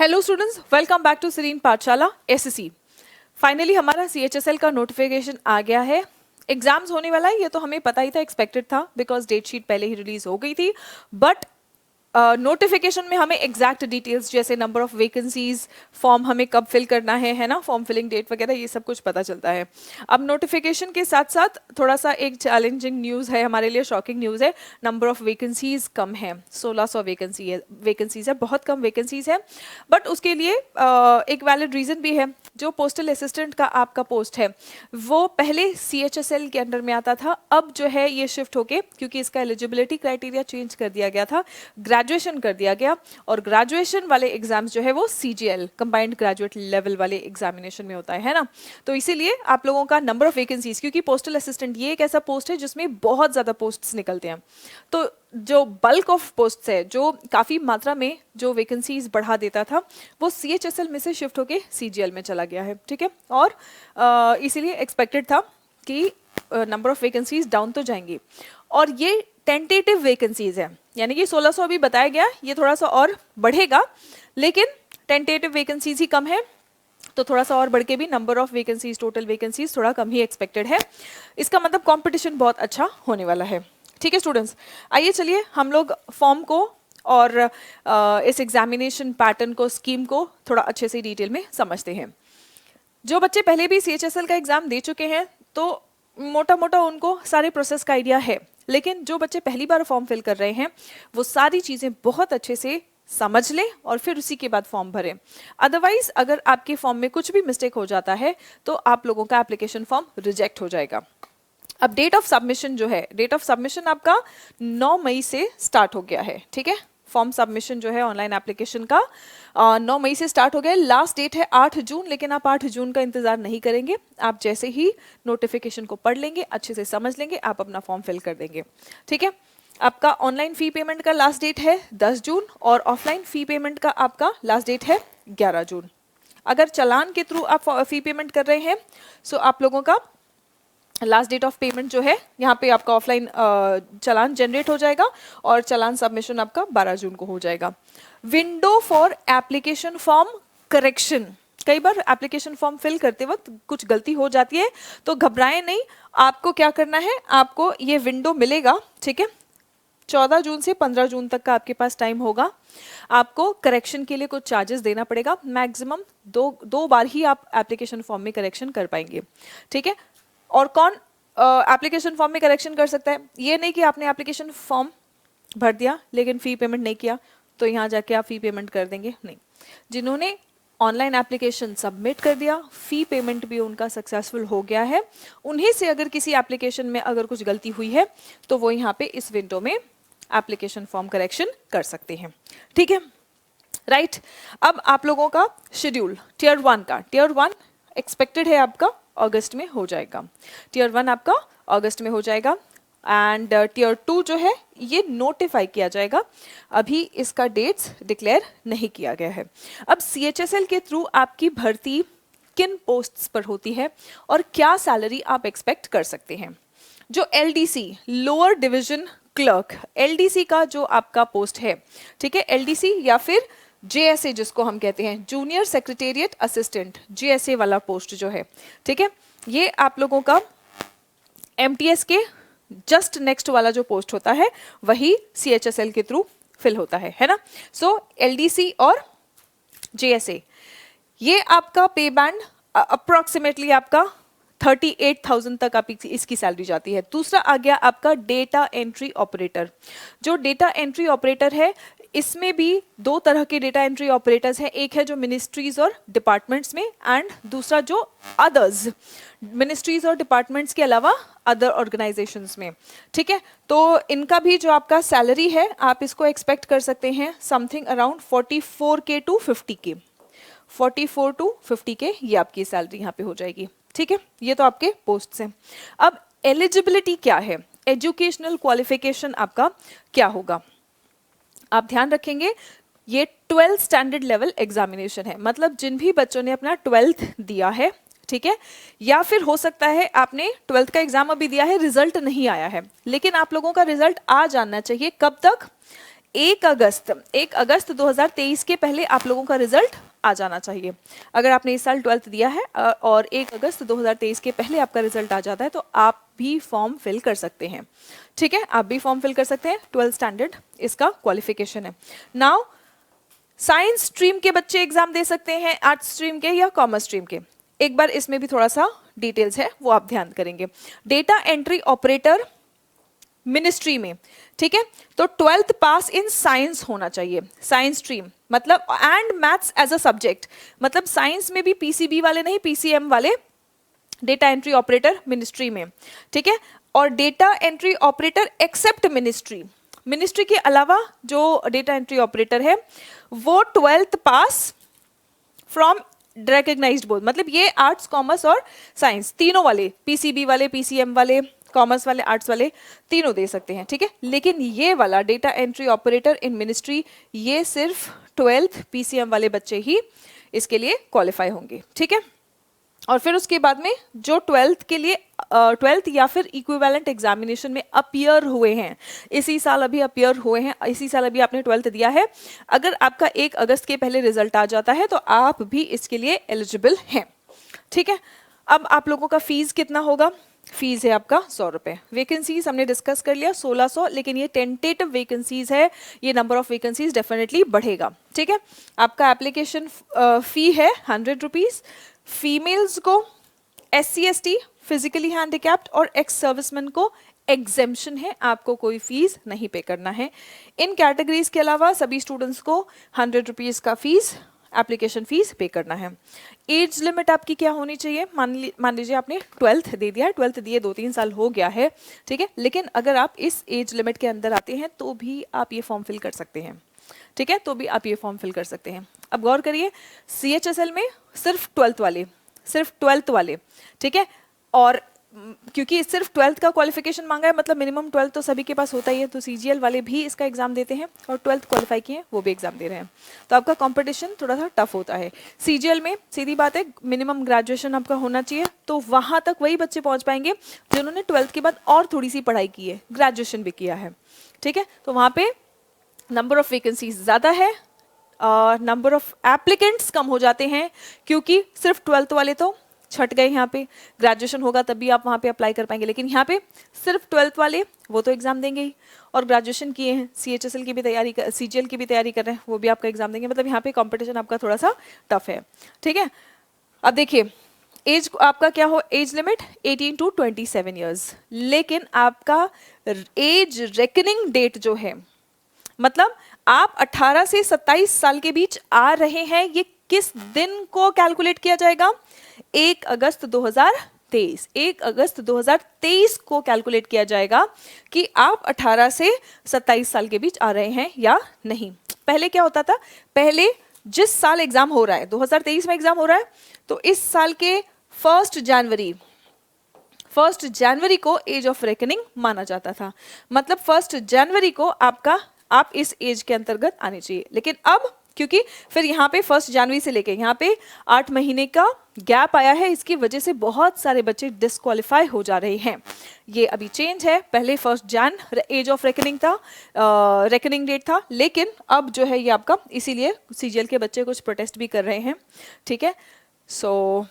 Hello students, welcome back to सीरीन Pathshala SSC. Finally हमारा CHSL का नोटिफिकेशन आ गया है। एग्जाम्स होने वाला है, ये तो हमें पता ही था, एक्सपेक्टेड था, बिकॉज डेट शीट पहले ही रिलीज हो गई थी। बट नोटिफिकेशन में हमें एग्जैक्ट डिटेल्स जैसे नंबर ऑफ वैकेंसीज, फॉर्म हमें कब फिल करना है ना, फॉर्म फिलिंग डेट वगैरह ये सब कुछ पता चलता है। अब नोटिफिकेशन के साथ साथ थोड़ा सा एक चैलेंजिंग न्यूज़ है हमारे लिए, शॉकिंग न्यूज़ है। नंबर ऑफ वैकेंसीज कम है, 1600 वैकेंसीज है, बहुत कम वैकेंसीज है। बट उसके लिए एक वैलिड रीज़न भी है। जो पोस्टल असिस्टेंट का आपका पोस्ट है वो पहले सीएचएसएल के अंडर में आता था, अब जो है ये शिफ्ट होके, क्योंकि इसका एलिजिबिलिटी क्राइटेरिया चेंज कर दिया गया था, ग्रेजुएशन कर दिया गया, और ग्रेजुएशन वाले एग्जाम्स जो है वो सीजीएल कंबाइंड ग्रेजुएट लेवल वाले एग्जामिनेशन में होता है ना। तो इसीलिए आप लोगों का नंबर ऑफ वैकेंसीज, क्योंकि पोस्टल असिस्टेंट ये एक ऐसा पोस्ट है जिसमें बहुत ज़्यादा पोस्ट्स निकलते हैं, तो जो बल्क ऑफ पोस्ट्स है, जो काफ़ी मात्रा में जो वैकेंसीज बढ़ा देता था, वो सीएचएसएल में से शिफ्ट होके सीजीएल में चला गया है। ठीक है, और इसीलिए एक्सपेक्टेड था कि नंबर ऑफ वैकेंसीज डाउन तो जाएंगी, और ये टेंटेटिव वैकेंसीज है, यानी कि 1600 अभी बताया गया, ये थोड़ा सा और बढ़ेगा, लेकिन टेंटेटिव वैकेंसीज ही कम है, तो थोड़ा सा और बढ़ के भी number of vacancies, total vacancies थोड़ा कम ही एक्सपेक्टेड है। इसका मतलब कंपटीशन बहुत अच्छा होने वाला है। ठीक है स्टूडेंट्स, आइए चलिए हम लोग फॉर्म को और इस एग्जामिनेशन पैटर्न को, स्कीम को थोड़ा अच्छे से डिटेल में समझते हैं। जो बच्चे पहले भी सीएचएसएल का एग्जाम दे चुके हैं तो मोटा मोटा उनको सारे प्रोसेस का आइडिया है, लेकिन जो बच्चे पहली बार फॉर्म फिल कर रहे हैं वो सारी चीज़ें बहुत अच्छे से समझ लें और फिर उसी के बाद फॉर्म भरें। अदरवाइज अगर आपके फॉर्म में कुछ भी मिस्टेक हो जाता है तो आप लोगों का एप्लीकेशन फॉर्म रिजेक्ट हो जाएगा। अब डेट ऑफ सबमिशन जो है, डेट ऑफ सबमिशन आपका 9 मई से स्टार्ट हो गया है। ठीक है, फॉर्म सबमिशन जो है ऑनलाइन एप्लीकेशन का 9 मई से स्टार्ट हो गया है। लास्ट डेट है 8 जून, लेकिन आप 8 जून का इंतजार नहीं करेंगे। आप जैसे ही नोटिफिकेशन को पढ़ लेंगे, अच्छे से समझ लेंगे, आप अपना फॉर्म फिल कर देंगे। ठीक है, आपका ऑनलाइन फ़ी पेमेंट का लास्ट डेट है 10 जून और ऑफलाइन फ़ी पेमेंट का आपका लास्ट डेट है 11 जून। अगर चालान के थ्रू आप फ़ी पेमेंट कर रहे हैं सो आप लोगों का लास्ट डेट ऑफ पेमेंट जो है यहाँ पे आपका ऑफलाइन चालान जनरेट हो जाएगा और चालान सबमिशन आपका 12 जून को हो जाएगा। Window for application form correction, कई बार एप्लीकेशन फॉर्म फिल करते वक्त कुछ गलती हो जाती है, तो घबराएं नहीं। आपको क्या करना है, आपको ये विंडो मिलेगा, ठीक है, 14 जून से 15 जून तक का आपके पास टाइम होगा। आपको करेक्शन के लिए कुछ चार्जेस देना पड़ेगा, मैक्सिमम दो बार ही आप एप्लीकेशन फॉर्म में करेक्शन कर पाएंगे। ठीक है, और कौन एप्लीकेशन फॉर्म में करेक्शन कर सकता है, ये नहीं कि आपने एप्लीकेशन फॉर्म भर दिया लेकिन फ़ी पेमेंट नहीं किया तो यहाँ जाके आप फ़ी पेमेंट कर देंगे, नहीं। जिन्होंने ऑनलाइन एप्लीकेशन सबमिट कर दिया, फ़ी पेमेंट भी उनका सक्सेसफुल हो गया है, उन्हीं से अगर किसी एप्लीकेशन में अगर कुछ गलती हुई है तो वो यहाँ पे इस विंडो में एप्लीकेशन फॉर्म करेक्शन कर सकते हैं। ठीक है, राइट। अब आप लोगों का शेड्यूल टियर 1 का, टियर 1 एक्सपेक्टेड है आपका अगस्त में हो जाएगा, टियर 1 आपका अगस्त में हो जाएगा, एंड टियर 2 जो है ये नोटिफाई किया जाएगा, अभी इसका डेट्स डिक्लेयर नहीं किया गया है। अब सीएचएसएल के थ्रू आपकी भर्ती किन पोस्ट्स पर होती है और क्या सैलरी आप एक्सपेक्ट कर सकते हैं। जो LDC lower division clerk, LDC का जो आपका पोस्ट है, ठीक है, एलडीसी या फिर जेएसए जिसको हम कहते हैं, जूनियर सेक्रेटेरिएट असिस्टेंट, जेएसए वाला पोस्ट जो है, ठीक है, ये आप लोगों का एमटीएस के जस्ट नेक्स्ट वाला जो पोस्ट होता है वही सीएचएसएल के थ्रू फिल होता है ना। सो एलडीसी और जेएसए, ये आपका पे बैंड अप्रोक्सीमेटली आपका 38,000 तक आप इसकी सैलरी जाती है। दूसरा आ गया आपका डेटा एंट्री ऑपरेटर। जो डेटा एंट्री ऑपरेटर है इसमें भी दो तरह के डेटा एंट्री ऑपरेटर्स हैं, एक है जो मिनिस्ट्रीज और डिपार्टमेंट्स में, एंड दूसरा जो अदर्स, मिनिस्ट्रीज और डिपार्टमेंट्स के अलावा अदर ऑर्गेनाइजेशंस में। ठीक है, तो इनका भी जो आपका सैलरी है आप इसको एक्सपेक्ट कर सकते हैं something around 44K to 50K, 44 to 50K ये आपकी सैलरी यहाँ पे हो जाएगी। ठीक है, ये तो आपके पोस्ट हैं। अब एलिजिबिलिटी क्या है, एजुकेशनल क्वालिफिकेशन आपका क्या होगा, आप ध्यान रखेंगे ये 12th स्टैंडर्ड लेवल एग्जामिनेशन है, मतलब जिन भी बच्चों ने अपना 12th दिया है, ठीक है, या फिर हो सकता है आपने 12th का एग्जाम अभी दिया है, रिजल्ट नहीं आया है, लेकिन आप लोगों का रिजल्ट आ जाना चाहिए कब तक, 1 अगस्त 2023 के पहले आप लोगों का रिजल्ट आ जाना चाहिए। अगर आपने इस साल 12th दिया है और 1 अगस्त 2023 के पहले आपका रिजल्ट आ जाता है तो आप भी फॉर्म फिल कर सकते हैं। ठीक है, आप भी फॉर्म फिल कर सकते हैं। 12th स्टैंडर्ड इसका क्वालिफिकेशन है। नाउ साइंस स्ट्रीम के बच्चे एग्जाम दे सकते हैं, आर्ट्स स्ट्रीम के या कॉमर्स स्ट्रीम के। एक बार इसमें भी थोड़ा सा डिटेल्स है वो आप ध्यान करेंगे। डेटा एंट्री ऑपरेटर मिनिस्ट्री में, ठीक है, तो 12th पास इन साइंस होना चाहिए, साइंस स्ट्रीम मतलब, and maths as a subject, मतलब साइंस में भी पीसीबी वाले नहीं, पीसीएम वाले डेटा एंट्री ऑपरेटर मिनिस्ट्री में। ठीक है, और data entry operator except ministry, ministry के अलावा जो डेटा एंट्री ऑपरेटर है वो 12th pass from recognised board, मतलब ये आर्ट्स कॉमर्स और साइंस तीनों वाले, पीसीबी वाले, पीसीएम वाले, कॉमर्स वाले, आर्ट्स वाले तीनों दे सकते हैं। ठीक है, लेकिन ये वाला डेटा एंट्री ऑपरेटर इन मिनिस्ट्री ये सिर्फ 12th पीसीएम वाले बच्चे ही इसके लिए क्वालिफाई होंगे। ठीक है, और फिर उसके बाद में जो 12th के लिए 12th या फिर इक्विवेलेंट एग्जामिनेशन में अपीयर हुए हैं, इसी साल अभी अपीयर हुए हैं, इसी साल अभी आपने 12th दिया है, अगर आपका 1 अगस्त के पहले रिजल्ट आ जाता है तो आप भी इसके लिए एलिजिबल हैं। ठीक है, अब आप लोगों का फीस कितना होगा? फीस है आपका 100 रुपए। वैकेंसीज हमने डिस्कस कर लिया 1600, लेकिन ये टेंटेटिव वैकेंसीज है, ये नंबर ऑफ वैकेंसीज डेफिनेटली बढ़ेगा। ठीक है, आपका एप्लीकेशन फी है 100 रुपीज। फीमेल्स को, SC/ST, फिजिकली हैंडिकैप्ड और एक्स सर्विसमैन को एग्जेम्पशन है, आपको कोई फीस नहीं पे करना है। इन कैटेगरीज के अलावा सभी स्टूडेंट्स को 100 रुपीज का फीस, एप्लीकेशन फीस पे करना है। एज लिमिट आपकी क्या होनी चाहिए? मान लीजिए आपने 12th दे दिया है, 12th दिए 2-3 साल हो गया है, ठीक है, लेकिन अगर आप इस एज लिमिट के अंदर आते हैं तो भी आप ये फॉर्म फिल कर सकते हैं। ठीक है, तो भी आप ये फॉर्म फिल कर सकते हैं। अब गौर करिए, CHSL में सिर्फ 12th वाले, ठीक है, और क्योंकि सिर्फ 12th का क्वालिफिकेशन मांगा है, मतलब मिनिमम 12th तो सभी के पास होता ही है, तो CGL वाले भी इसका एग्जाम देते हैं और 12th क्वालिफाई किए हैं वो भी एग्जाम दे रहे हैं, तो आपका कंपटीशन थोड़ा सा टफ होता है। CGL में सीधी बात है, मिनिमम ग्रेजुएशन आपका होना चाहिए, तो वहां तक वही बच्चे पहुंच पाएंगे जिन्होंने 12th के बाद और थोड़ी सी पढ़ाई की है, ग्रेजुएशन भी किया है। ठीक है, तो वहां पे नंबर ऑफ वैकेंसीज ज़्यादा है, नंबर ऑफ एप्लीकेंट्स कम हो जाते हैं, क्योंकि सिर्फ 12th वाले तो छट गए, यहाँ पे ग्रेजुएशन होगा तभी आप वहाँ पे अप्लाई कर पाएंगे, लेकिन यहाँ पे सिर्फ 12th वाले वो तो एग्जाम देंगे ही, और ग्रेजुएशन किए हैं, CHSL की भी तैयारी कर, CGL की भी तैयारी कर रहे हैं, वो भी आपका एग्जाम देंगे, मतलब यहाँ पे कंपटीशन आपका थोड़ा सा टफ है। ठीक है, अब देखिए एज आपका क्या हो, एज लिमिट 18 to 27 ईयर्स, लेकिन आपका एज रेकनिंग डेट जो है, मतलब आप 18 से 27 साल के बीच आ रहे हैं, ये किस दिन को कैलकुलेट किया जाएगा? 1 अगस्त 2023, 1 अगस्त 2023 को कैलकुलेट किया जाएगा कि आप 18 से 27 साल के बीच आ रहे हैं या नहीं। पहले क्या होता था, पहले जिस साल एग्जाम हो रहा है, 2023 में एग्जाम हो रहा है, तो इस साल के 1 जनवरी को एज ऑफ रेकनिंग माना जाता था, मतलब 1 जनवरी को आप इस एज के अंतर्गत आने चाहिए। लेकिन अब क्योंकि फिर यहाँ पे 1 जनवरी से लेके यहाँ पे 8 महीने का गैप आया है, इसकी वजह से बहुत सारे बच्चे डिस्क्वालीफाई हो जा रहे हैं। ये अभी चेंज है, पहले 1 जन एज ऑफ रेकनिंग था, रेकनिंग डेट था, लेकिन अब जो है ये आपका, इसीलिए CGL के बच्चे कुछ प्रोटेस्ट भी कर रहे हैं। ठीक है, सो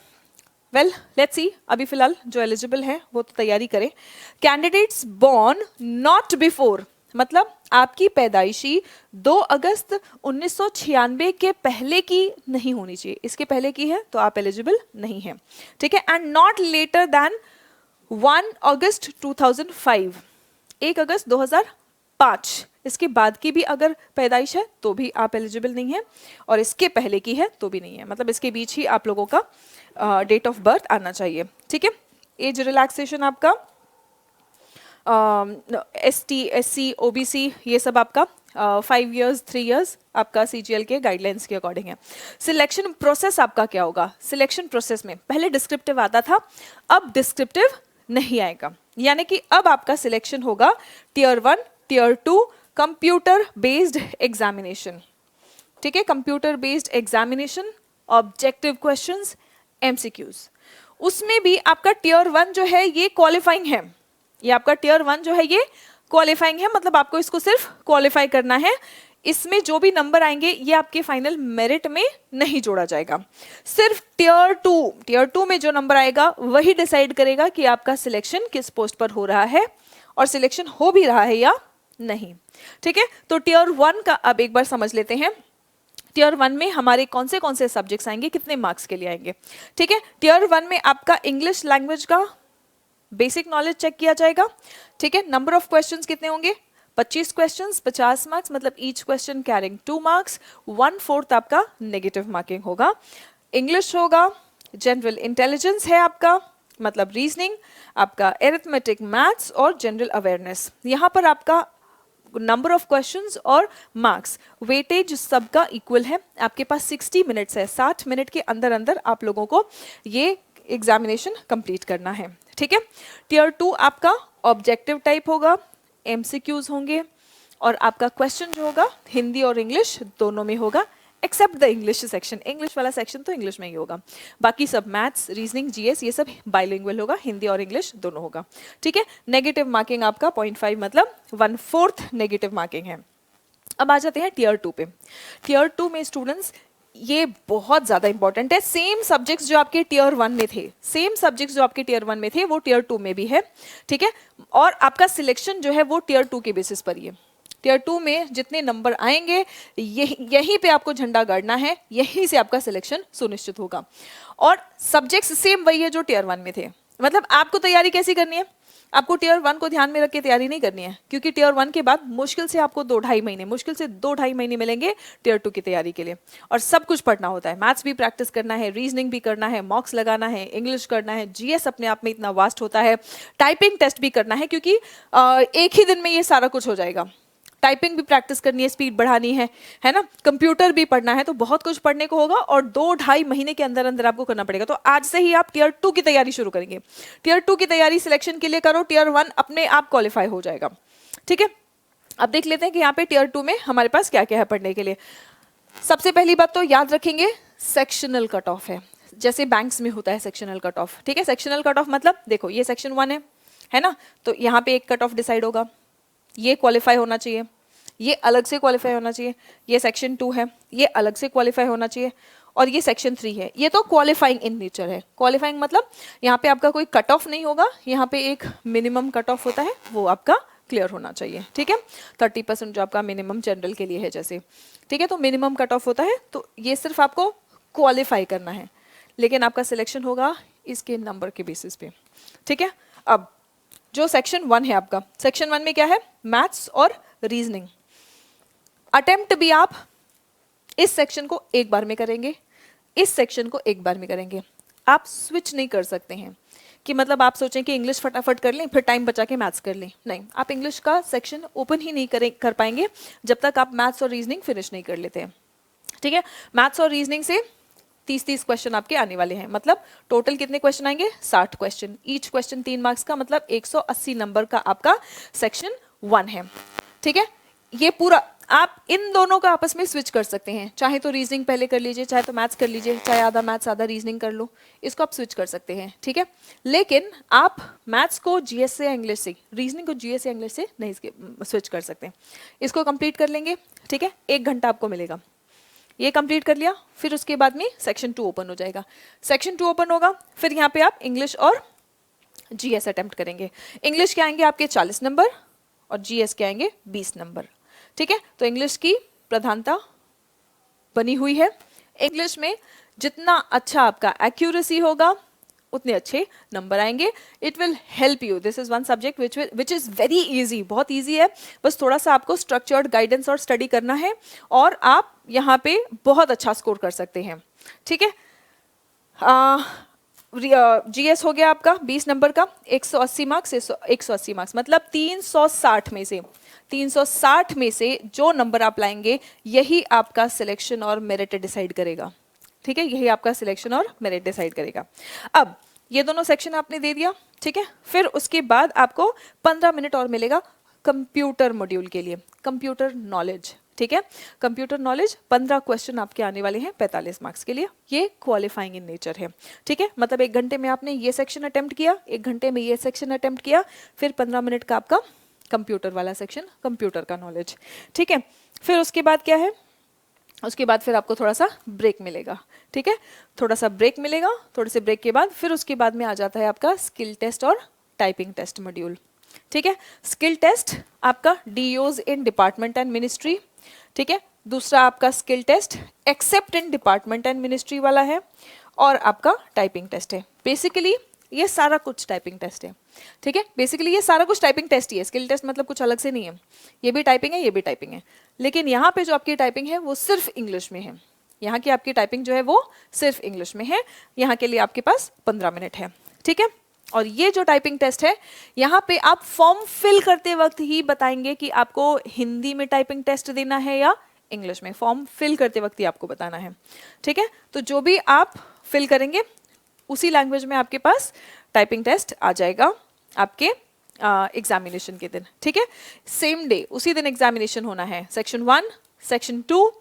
वेल लेट्स सी, अभी फिलहाल जो एलिजिबल है वो तो तैयारी करें। कैंडिडेट्स बॉर्न नॉट बिफोर, मतलब आपकी पैदाइशी 2 अगस्त 1996 के पहले की नहीं होनी चाहिए, इसके पहले की है तो आप एलिजिबल नहीं है। ठीक है, एंड नॉट लेटर देन 1 अगस्त 2005, 1 अगस्त 2005, इसके बाद की भी अगर पैदाइश है तो भी आप एलिजिबल नहीं है, और इसके पहले की है तो भी नहीं है, मतलब इसके बीच ही आप लोगों का डेट ऑफ बर्थ आना चाहिए। ठीक है, एज रिलैक्सेशन आपका ST, SC, OBC ये सब आपका 5 years 3 years आपका CGL के गाइडलाइंस के अकॉर्डिंग है। सिलेक्शन प्रोसेस आपका क्या होगा? सिलेक्शन प्रोसेस में पहले डिस्क्रिप्टिव आता था, अब डिस्क्रिप्टिव नहीं आएगा, यानी कि अब आपका सिलेक्शन होगा Tier 1, Tier 2 computer based examination. ठीक है, computer based examination, objective questions, MCQs, उसमें भी आपका Tier 1 जो है ये क्वालिफाइंग है, ये आपका Tier 1 जो है ये क्वालिफाइंग है, मतलब आपको इसको सिर्फ क्वालिफाई करना है। इसमें जो भी नंबर आएंगे ये आपके फाइनल मेरिट में नहीं जोड़ा जाएगा। सिर्फ टीयर टू में जो नंबर आएगा वही डिसाइड करेगा कि आपका सिलेक्शन किस पोस्ट पर हो रहा है और सिलेक्शन हो भी रहा है या नहीं। ठीक है, तो टीयर वन का अब एक बार समझ लेते हैं। टीयर वन में हमारे कौन से सब्जेक्ट्स आएंगे, कितने मार्क्स के लिए आएंगे। ठीक है, टीयर वन में आपका इंग्लिश लैंग्वेज का बेसिक नॉलेज चेक किया जाएगा। ठीक है, नंबर ऑफ क्वेश्चंस कितने होंगे, 25 क्वेश्चंस, 50 मार्क्स, मतलब ईच क्वेश्चन कैरिंग 2 मार्क्स, 1/4 आपका नेगेटिव मार्किंग होगा। इंग्लिश होगा, जनरल इंटेलिजेंस है आपका, मतलब रीजनिंग, आपका एरिथमेटिक, मैथ्स और जनरल अवेयरनेस। यहाँ पर आपका नंबर ऑफ क्वेश्चंस और मार्क्स वेटेज सबका इक्वल है। आपके पास 60 मिनट्स है, 60 मिनट के अंदर अंदर आप लोगों को ये एग्जामिनेशन कंप्लीट करना है। ठीक है, टीयर टू आपका ऑब्जेक्टिव टाइप होगा, एमसीक्यूज होंगे और आपका क्वेश्चन जो होगा हिंदी और इंग्लिश दोनों में होगा, except the English section. English वाला सेक्शन तो इंग्लिश में ही होगा, बाकी सब मैथ्स, रीजनिंग, जीएस ये सब बाइलिंगुअल होगा, हिंदी और इंग्लिश दोनों होगा। ठीक है, नेगेटिव मार्किंग आपका 0.5 मतलब 1/4 नेगेटिव मार्किंग है। अब आ जाते हैं टीयर टू पे। टीयर टू में स्टूडेंट्स ये बहुत ज्यादा इंपॉर्टेंट है, सेम सब्जेक्ट्स जो आपके टीयर वन में थे, सेम सब्जेक्ट्स जो आपके टीयर वन में थे वो टीयर टू में भी है। ठीक है, और आपका सिलेक्शन जो है वो टीयर टू के बेसिस पर ही है। टीयर टू में जितने नंबर आएंगे यहीं पे आपको झंडा गाड़ना है, यहीं से आपका सिलेक्शन सुनिश्चित होगा। और सब्जेक्ट्स सेम वही है जो टीयर वन में थे। मतलब आपको तैयारी कैसी करनी है, आपको टीयर वन को ध्यान में रख के तैयारी नहीं करनी है, क्योंकि टीयर वन के बाद मुश्किल से आपको 2-2.5 महीने मिलेंगे टीयर टू की तैयारी के लिए। और सब कुछ पढ़ना होता है, मैथ्स भी प्रैक्टिस करना है, रीजनिंग भी करना है, मॉक्स लगाना है, इंग्लिश करना है, जीएस अपने आप में इतना वास्ट होता है, टाइपिंग टेस्ट भी करना है, क्योंकि एक ही दिन में ये सारा कुछ हो जाएगा। टाइपिंग भी प्रैक्टिस करनी है, स्पीड बढ़ानी है ना, कंप्यूटर भी पढ़ना है, तो बहुत कुछ पढ़ने को होगा और 2-2.5 महीने के अंदर अंदर आपको करना पड़ेगा। तो आज से ही आप टीयर टू की तैयारी शुरू करेंगे। टीयर टू की तैयारी सिलेक्शन के लिए करो, टीयर वन अपने आप क्वालिफाई हो जाएगा। ठीक है, अब देख लेते हैं कि यहाँ पे टीयर टू में हमारे पास क्या क्या है पढ़ने के लिए। सबसे पहली बात तो याद रखेंगे, सेक्शनल कट ऑफ है, जैसे बैंक्स में होता है सेक्शनल कट ऑफ। ठीक है, सेक्शनल कट ऑफ मतलब देखो ये सेक्शन 1 है ना, तो यहाँ पे एक कट ऑफ डिसाइड होगा, ये क्वालिफाई होना चाहिए, ये अलग से क्वालिफाई होना चाहिए, ये सेक्शन 2 है, ये अलग से क्वालिफाई होना चाहिए, और ये सेक्शन 3 है। ये तो क्वालिफाइंग इन नेचर है। क्वालिफाइंग मतलब यहाँ पे आपका कोई कट ऑफ नहीं होगा, यहाँ पे एक मिनिमम कट ऑफ होता है, वो आपका क्लियर होना चाहिए। ठीक है, 30% जो आपका मिनिमम जनरल के लिए है जैसे। ठीक है, तो मिनिमम कट ऑफ होता है, तो ये सिर्फ आपको क्वालिफाई करना है, लेकिन आपका सिलेक्शन होगा इसके नंबर के बेसिस पे। ठीक है, अब जो सेक्शन 1 है आपका, सेक्शन 1 में क्या है, मैथ्स और रीजनिंग। अटेम्प्ट भी आप इस सेक्शन को एक बार में करेंगे, इस सेक्शन को एक बार में करेंगे, आप स्विच नहीं कर सकते हैं कि मतलब आप सोचें कि इंग्लिश फटाफट कर लें फिर टाइम बचा के मैथ्स कर लें। नहीं, आप इंग्लिश का सेक्शन ओपन ही नहीं कर पाएंगे जब तक आप मैथ्स और रीजनिंग फिनिश नहीं कर लेते हैं। ठीक है, मैथ्स और रीजनिंग से 30 क्वेश्चन आपके आने वाले हैं, मतलब टोटल कितने क्वेश्चन आएंगे, 60 क्वेश्चन, ईच क्वेश्चन 3 मार्क्स का, मतलब 180 नंबर का आपका सेक्शन 1 है। ठीक है, ये पूरा आप इन दोनों का आपस में स्विच कर सकते हैं, चाहे तो रीजनिंग पहले कर लीजिए, चाहे तो मैथ्स कर लीजिए, चाहे आधा मैथ्स आधा रीजनिंग कर लो, इसको आप स्विच कर सकते हैं। ठीक है, लेकिन आप मैथ्स को जीएस से या इंग्लिश से, रीजनिंग को जीएस या इंग्लिश से नहीं स्विच कर सकते। इसको कंप्लीट कर लेंगे। ठीक है, 1 घंटा आपको मिलेगा, ये कंप्लीट कर लिया, फिर उसके बाद में सेक्शन 2 ओपन हो जाएगा। सेक्शन 2 ओपन होगा, फिर यहाँ पे आप इंग्लिश और जीएस अटेम्प्ट करेंगे। इंग्लिश के आएंगे आपके 40 नंबर और जीएस के आएंगे 20 नंबर। ठीक है, तो इंग्लिश की प्रधानता बनी हुई है। इंग्लिश में जितना अच्छा आपका एक्यूरेसी होगा उतने अच्छे नंबर आएंगे। It will help you, this is one subject which is very easy, बहुत इजी है, बस थोड़ा सा आपको स्ट्रक्चर्ड गाइडेंस और स्टडी करना है और आप यहाँ पे बहुत अच्छा स्कोर कर सकते हैं। ठीक है, जीएस हो गया आपका 20 नंबर का, 180 मार्क्स, 180 मार्क्स मतलब 360 में से जो नंबर आप लाएंगे यही आपका सिलेक्शन और मेरिट डिसाइड करेगा। ठीक है, यही आपका सिलेक्शन और मेरिट डिसाइड करेगा। अब ये दोनों सेक्शन आपने दे दिया। ठीक है, फिर उसके बाद आपको 15 मिनट और मिलेगा कंप्यूटर मॉड्यूल के लिए, कंप्यूटर नॉलेज। ठीक है, कंप्यूटर नॉलेज 15 क्वेश्चन आपके आने वाले हैं 45 मार्क्स के लिए, ये क्वालिफाइंग इन नेचर है। ठीक है, मतलब 1 घंटे में आपने ये सेक्शन अटेम्प्ट किया, 1 घंटे में ये सेक्शन अटेम्प्ट किया, फिर 15 मिनट का आपका कंप्यूटर वाला सेक्शन, कंप्यूटर का नॉलेज, ठीक है। फिर उसके बाद क्या है, उसके बाद फिर आपको थोड़ा सा ब्रेक मिलेगा, ठीक है, थोड़ा सा ब्रेक मिलेगा। थोड़े से ब्रेक के बाद फिर उसके बाद में आ जाता है आपका स्किल टेस्ट और टाइपिंग टेस्ट मॉड्यूल, ठीक है। स्किल टेस्ट आपका DOs in department and ministry, ठीक है। दूसरा आपका skill test except in department and ministry वाला है, और आपका टाइपिंग टेस्ट है। बेसिकली ये सारा कुछ टाइपिंग टेस्ट है, ठीक है। बेसिकली ये सारा कुछ टाइपिंग टेस्ट ही है, स्किल टेस्ट मतलब कुछ अलग से नहीं है। ये भी टाइपिंग है, ये भी टाइपिंग है, लेकिन यहाँ पे जो आपकी टाइपिंग है वो सिर्फ इंग्लिश में है। यहाँ की आपकी टाइपिंग जो है वो सिर्फ इंग्लिश में है। यहाँ के लिए आपके पास 15 मिनट है, ठीक है। और ये जो टाइपिंग टेस्ट है, यहाँ पे आप फॉर्म फिल करते वक्त ही बताएंगे कि आपको हिंदी में टाइपिंग टेस्ट देना है या इंग्लिश में। फॉर्म फिल करते वक्त ही आपको बताना है, ठीक है। तो जो भी आप फिल करेंगे उसी लैंग्वेज में आपके पास टाइपिंग टेस्ट आ जाएगा आपके एग्जामिनेशन के दिन, ठीक है। सेम डे उसी दिन एग्जामिनेशन होना है। सेक्शन 1, सेक्शन 2,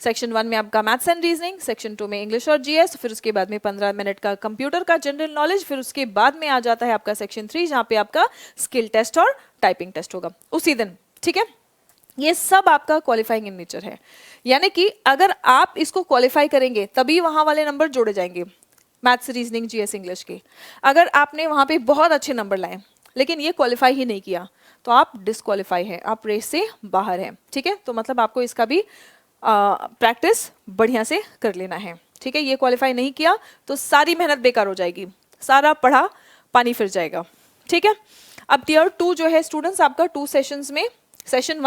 सेक्शन 1 में आपका मैथ्स एंड रीजनिंग, सेक्शन 2 में इंग्लिश और जीएस, फिर उसके बाद में 15 मिनट का कंप्यूटर का जनरल नॉलेज, फिर उसके बाद में आ जाता है आपका सेक्शन 3 जहाँ पे आपका स्किल टेस्ट और टाइपिंग टेस्ट होगा उसी दिन, ठीक है। ये सब आपका क्वालिफाइंग इन नेचर है, यानी कि अगर आप इसको क्वालिफाई करेंगे तभी वहां वाले नंबर जोड़े जाएंगे मैथ्स, रीजनिंग, जीएस, इंग्लिश के। अगर आपने वहां पे बहुत अच्छे नंबर लाए लेकिन ये क्वालिफाई ही नहीं किया तो आप डिसक्वालीफाई है, आप रेस से बाहर हैं, ठीक है। तो मतलब आपको इसका भी प्रैक्टिस बढ़िया से कर लेना है, ठीक है। ये क्वालिफाई नहीं किया तो सारी मेहनत बेकार हो जाएगी, सारा पढ़ा पानी फिर जाएगा, ठीक है। अब टियर 2 जो है स्टूडेंट्स आपका 2 सेशंस में, सेशन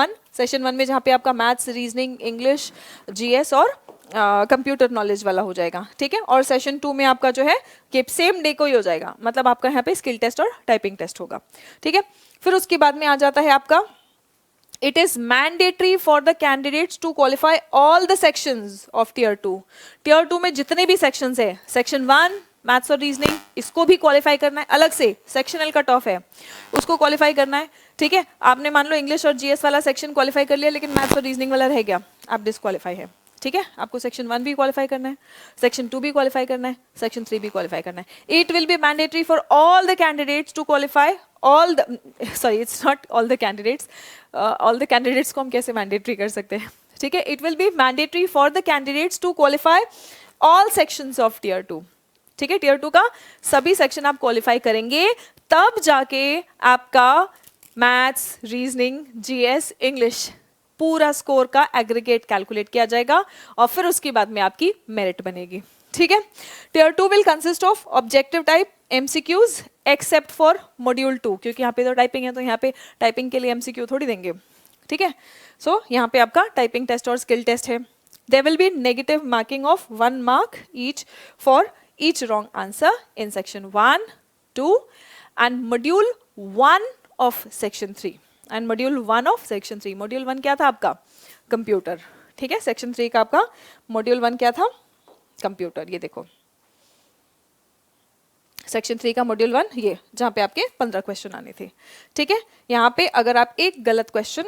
1 में जहाँ पे आपका मैथ्स, रीजनिंग, इंग्लिश, जीएस और कंप्यूटर नॉलेज वाला हो जाएगा, ठीक है। और सेशन 2 में आपका जो है कि सेम डे को ही हो जाएगा, मतलब आपका यहाँ पे स्किल टेस्ट और टाइपिंग टेस्ट होगा, ठीक है। फिर उसके बाद में आ जाता है आपका it is mandatory for the candidates to qualify all the sections of tier 2। tier 2 में जितने भी sections है, section 1 मैथ्स और रीजनिंग, इसको भी क्वालिफाई करना है, अलग से सेक्शनल कट ऑफ है उसको क्वालिफाई करना है, ठीक है। आपने मान लो इंग्लिश और जीएस वाला सेक्शन क्वालिफाई कर लिया लेकिन मैथ्स और रीजनिंग वाला रह गया, आप डिसक्वालीफाई है, ठीक है। आपको सेक्शन 1 भी क्वालिफाई करना है, सेक्शन 2 भी क्वालिफाई करना है, सेक्शन 3 भी क्वालिफाई करना है। It will be mandatory for all the candidates to qualify all the, sorry it's not all the candidates, all the candidates को हम कैसे मैंडेटरी कर सकते हैं, ठीक है। It will be mandatory for the candidates to qualify all sections of tier 2, ठीक है। टियर 2 का सभी सेक्शन आप क्वालिफाई करेंगे तब जाके आपका मैथ्स, रीजनिंग, जीएस, इंग्लिश पूरा स्कोर का एग्रीगेट कैलकुलेट किया जाएगा और फिर उसके बाद में आपकी मेरिट बनेगी, ठीक है। Tier 2 will consist of objective type MCQs except for module 2, क्योंकि यहाँ पे तो टाइपिंग है तो यहाँ पे टाइपिंग के लिए एमसीक्यू थोड़ी देंगे, ठीक है। सो यहाँ पे आपका टाइपिंग टेस्ट और स्किल टेस्ट है। There will be negative marking of 1 mark each for each wrong answer in section 1, 2 and module 1 of section 3 and module 1 of section 3। module 1 क्या था आपका कंप्यूटर, ठीक है। section 3 का आपका module 1 क्या था कंप्यूटर, ये देखो section 3 का module 1 ये जहाँ पे आपके 15 क्वेश्चन आने थे, ठीक है। यहाँ पे अगर आप एक गलत क्वेश्चन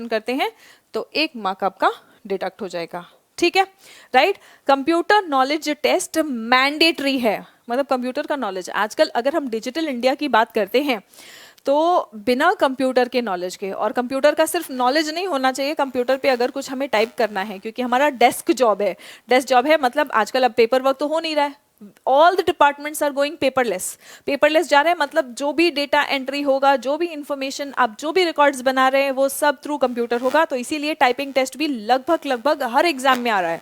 करते हैं तो 1 मार्क आपका डिडक्ट हो जाएगा, ठीक है, right. Computer knowledge test mandatory है, मतलब कंप्यूटर का नॉलेज आजकल अगर हम डिजिटल इंडिया की बात करते हैं तो बिना कंप्यूटर के नॉलेज के, और कंप्यूटर का सिर्फ नॉलेज नहीं होना चाहिए, कंप्यूटर पे अगर कुछ हमें टाइप करना है क्योंकि हमारा डेस्क जॉब है, मतलब आजकल अब पेपर वर्क तो हो नहीं रहा है, all the departments are going paperless जा रहे हैं, मतलब जो भी डेटा एंट्री होगा, जो भी इंफॉर्मेशन आप जो भी रिकॉर्ड्स बना रहे हैं वो सब थ्रू कंप्यूटर होगा। तो इसीलिए टाइपिंग टेस्ट भी लगभग हर एग्जाम में आ रहा है,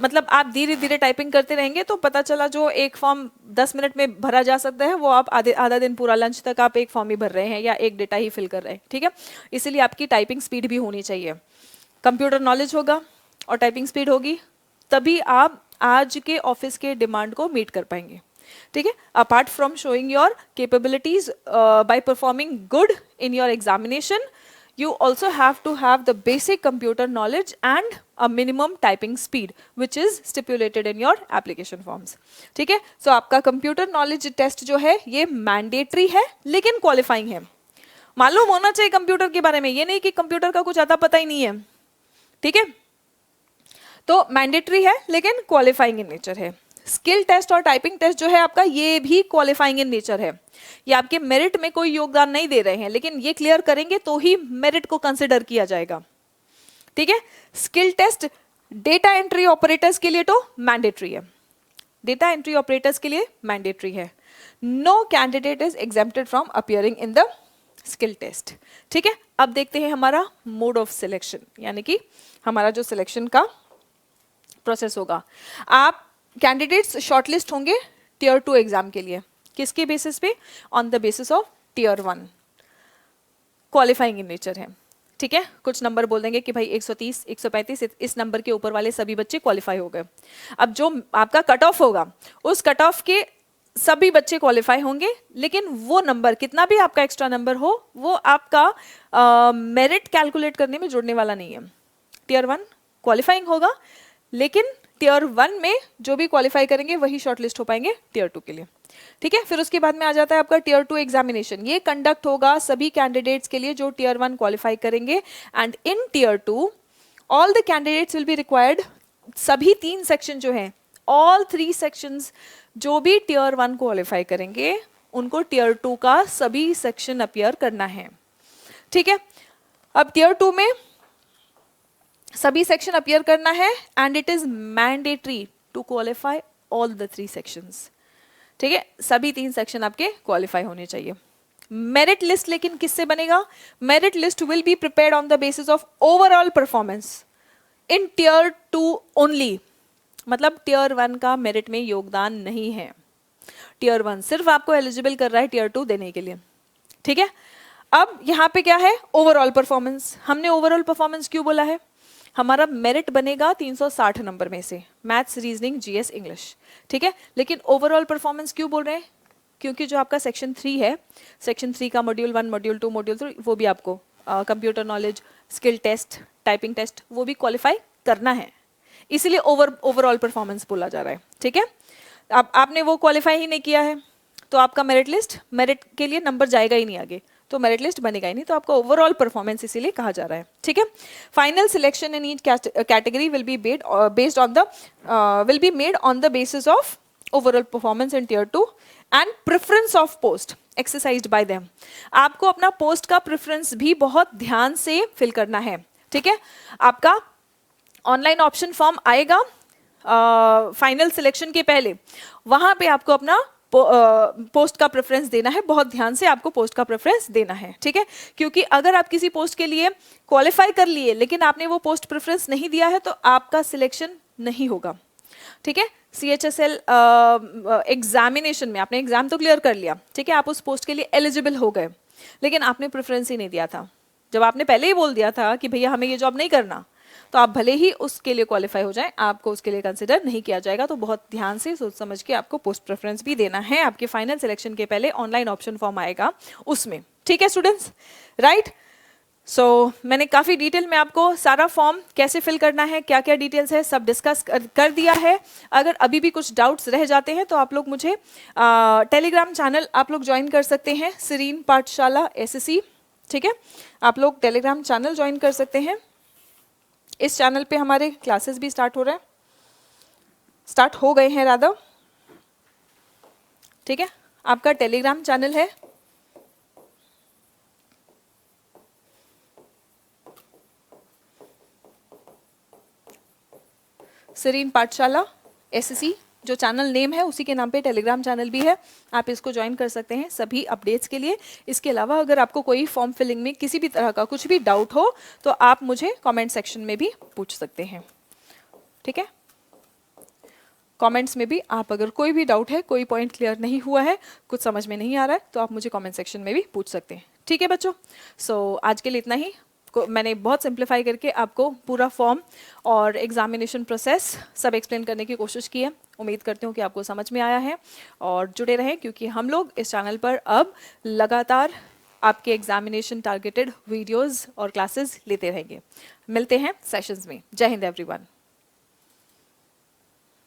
मतलब आप धीरे धीरे टाइपिंग करते रहेंगे तो पता चला जो एक फॉर्म 10 मिनट में भरा जा सकता है वो आप आधा दिन पूरा लंच तक आप एक फॉर्म ही भर रहे हैं या एक डेटा ही फिल कर रहे हैं, ठीक है। इसीलिए आपकी टाइपिंग स्पीड भी होनी चाहिए, कंप्यूटर नॉलेज होगा और टाइपिंग स्पीड होगी तभी आप आज के ऑफिस के डिमांड को मीट कर पाएंगे, ठीक है। Apart from showing your capabilities by performing good in your examination, you also have to have the basic computer knowledge and a minimum typing speed which is stipulated in your application forms, ठीक है। So आपका computer knowledge test जो है ये mandatory है लेकिन qualifying है, मालूम होना चाहिए कंप्यूटर के बारे में, ये नहीं कि कंप्यूटर का कुछ आता पता ही नहीं है, ठीक है। तो मैंडेटरी है लेकिन क्वालिफाइंग इन नेचर है। स्किल टेस्ट और टाइपिंग टेस्ट जो है आपका, ये भी क्वालिफाइंग इन नेचर है, ये आपके मेरिट में कोई योगदान नहीं दे रहे हैं, लेकिन ये क्लियर करेंगे तो ही मेरिट को कंसिडर किया जाएगा, ठीक है। Skill test data entry operators के लिए तो मैंडेटरी है, डेटा एंट्री ऑपरेटर्स के लिए मैंडेटरी है। No candidate is exempted from appearing in the skill test, ठीक है। अब देखते हैं हमारा मोड ऑफ सिलेक्शन, यानी कि हमारा जो सिलेक्शन का प्रोसेस होगा। आप कैंडिडेट्स शॉर्टलिस्ट होंगे टियर 2 एग्जाम के लिए, किसके बेसिस पे? On the basis of tier 1, qualifying in nature है, ठीक है। कुछ नंबर बोल देंगे कि भाई 130, 135, इस नंबर के ऊपर वाले सभी बच्चे क्वालिफाई हो गए। अब जो आपका कट ऑफ होगा, उस कट ऑफ के सभी बच्चे क्वालिफाई होंगे, लेकिन वो नंबर, कितना भी आपका एक्स्ट्रा नंबर हो, वो आपका मेरिट कैलकुलेट करने में जुड़ने वाला नहीं है। टियर 1 क्वालिफाइंग होगा, लेकिन टियर 1 में जो भी क्वालिफाई करेंगे वही शॉर्टलिस्ट हो पाएंगे टियर 2 के लिए, ठीक है। फिर उसके बाद में आ जाता है आपका टियर 2 एग्जामिनेशन। ये कंडक्ट होगा सभी कैंडिडेट्स के लिए जो टियर 1 क्वालिफाई करेंगे, and in tier 2 all the candidates will be required, सभी 3 सेक्शन जो हैं, ऑल 3 सेक्शंस जो भी टियर 1 क्वालिफाई करेंगे उनको टियर 2 का सभी सेक्शन अपीयर करना है, ठीक है। अब टियर 2 में सभी सेक्शन अपीयर करना है, and it is mandatory to qualify all the 3 sections, ठीक है। सभी 3 सेक्शन आपके क्वालिफाई होने चाहिए। मेरिट लिस्ट लेकिन किससे बनेगा? Merit list will be prepared on the basis of overall performance in tier 2 only, मतलब टियर 1 का मेरिट में योगदान नहीं है। टियर 1 सिर्फ आपको एलिजिबल कर रहा है टियर 2 देने के लिए, ठीक है। अब यहाँ पे क्या है? Overall performance. हमने ओवरऑल परफॉर्मेंस क्यों बोला है? हमारा मेरिट बनेगा 360 नंबर में से, मैथ्स, रीजनिंग, जीएस, इंग्लिश, ठीक है। लेकिन ओवरऑल परफॉर्मेंस क्यों बोल रहे हैं? क्योंकि जो आपका सेक्शन 3 है, सेक्शन 3 का मॉड्यूल 1, मॉड्यूल 2, मॉड्यूल 3, वो भी आपको computer knowledge, skill test, typing test, वो भी क्वालिफाई करना है, इसीलिए ओवरऑल परफॉर्मेंस बोला जा रहा है, ठीक है। अब आपने वो क्वालिफाई ही नहीं किया है तो आपका मेरिट लिस्ट, मेरिट के लिए नंबर जाएगा ही नहीं आगे, तो मेरिट लिस्ट बनेगा ही नहीं, तो आपका ओवरऑल परफॉर्मेंस इसीलिए कहा जा रहा है, ठीक है। Final selection in each category will be based on the will be made on the basis of overall performance in tier 2 and preference of post exercised by them. आपको अपना पोस्ट का प्रेफरेंस भी बहुत ध्यान से फिल करना है, ठीक है। आपका ऑनलाइन ऑप्शन फॉर्म आएगा फाइनल सिलेक्शन के पहले, वहां पे आपको अपना पोस्ट का प्रेफरेंस देना है, बहुत ध्यान से आपको पोस्ट का प्रेफरेंस देना है, ठीक है। क्योंकि अगर आप किसी पोस्ट के लिए क्वालिफाई कर लिए लेकिन आपने वो पोस्ट प्रेफरेंस नहीं दिया है तो आपका सिलेक्शन नहीं होगा, ठीक है। CHSL एग्जामिनेशन में आपने एग्जाम तो क्लियर कर लिया, ठीक है, आप उस पोस्ट के लिए एलिजिबल हो गए, लेकिन आपने प्रेफरेंस ही नहीं दिया था। जब आपने पहले ही बोल दिया था कि भैया हमें ये जॉब नहीं करना, तो आप भले ही उसके लिए क्वालिफाई हो जाएं, आपको उसके लिए कंसिडर नहीं किया जाएगा। तो बहुत ध्यान से सोच समझ के आपको पोस्ट प्रेफरेंस भी देना है। आपके फाइनल सिलेक्शन के पहले ऑनलाइन ऑप्शन फॉर्म आएगा उसमें, ठीक है स्टूडेंट्स, राइट। सो मैंने काफ़ी डिटेल में आपको सारा फॉर्म कैसे फिल करना है, क्या क्या डिटेल्स है, सब डिस्कस कर दिया है। अगर अभी भी कुछ डाउट्स रह जाते हैं तो आप लोग मुझे टेलीग्राम चैनल आप लोग ज्वाइन कर सकते हैं, सीरीन पाठशाला SSC, ठीक है। आप लोग टेलीग्राम चैनल ज्वाइन कर सकते हैं। इस चैनल पे हमारे क्लासेस भी स्टार्ट हो गए हैं राधा, ठीक है। आपका टेलीग्राम चैनल है सीरीन पाठशाला SSC, जो चैनल नेम है उसी के नाम पे टेलीग्राम चैनल भी है, आप इसको ज्वाइन कर सकते हैं सभी अपडेट्स के लिए। इसके अलावा अगर आपको कोई फॉर्म फिलिंग में किसी भी तरह का कुछ भी डाउट हो तो आप मुझे कमेंट सेक्शन में भी पूछ सकते हैं, ठीक है। कमेंट्स में भी आप अगर कोई भी डाउट है, कोई पॉइंट क्लियर नहीं हुआ है, कुछ समझ में नहीं आ रहा है, तो आप मुझे कमेंट सेक्शन में भी पूछ सकते हैं, ठीक है बच्चों। सो आज के लिए इतना ही। मैंने बहुत सिंप्लीफाई करके आपको पूरा फॉर्म और एग्जामिनेशन प्रोसेस सब एक्सप्लेन करने की कोशिश की है। उम्मीद करती हूँ कि आपको समझ में आया है, और जुड़े रहें क्योंकि हम लोग इस चैनल पर अब लगातार आपके एग्जामिनेशन टारगेटेड वीडियोस और क्लासेस लेते रहेंगे। मिलते हैं सेशंस में। जय हिंद एवरीवन।